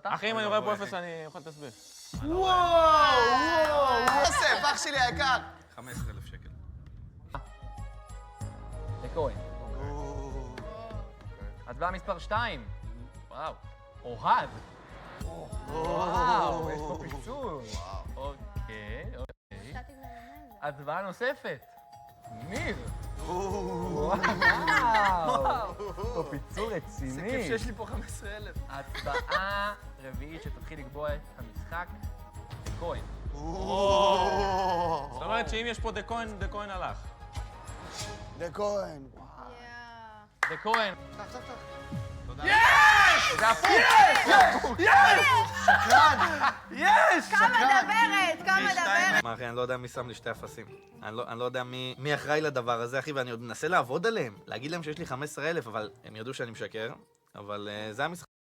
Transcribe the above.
אחי, אם אני רואה פה אפס, אני יכול לתסביר. וואו! אוסף, אח שלי היקר. 15,000 שקל. לכהן. הצבעה מספר 2. וואו. אוהד. וואו, יש פה פיצול. אוקיי. הצבעה נוספת. ניר. וואו. פה פיצול רציני. זה כיף שיש לי פה 15,000. הצבעה רביעית שתתחיל לקבוע את המשחק. כהן. זאת אומרת שאם יש פה דה כהן הלך. דה כהן. וכהן. יש! זה הפוך! כמה מדברת. מה אחי, אני לא יודע מי שם לי שתי אפסים. אני לא יודע מי אחראי לדבר הזה, אחי, ואני עוד מנסה לעבוד עליהם. להגיד להם שיש לי 15,000, אבל הם ידעו שאני משקר. אבל זה המשחק.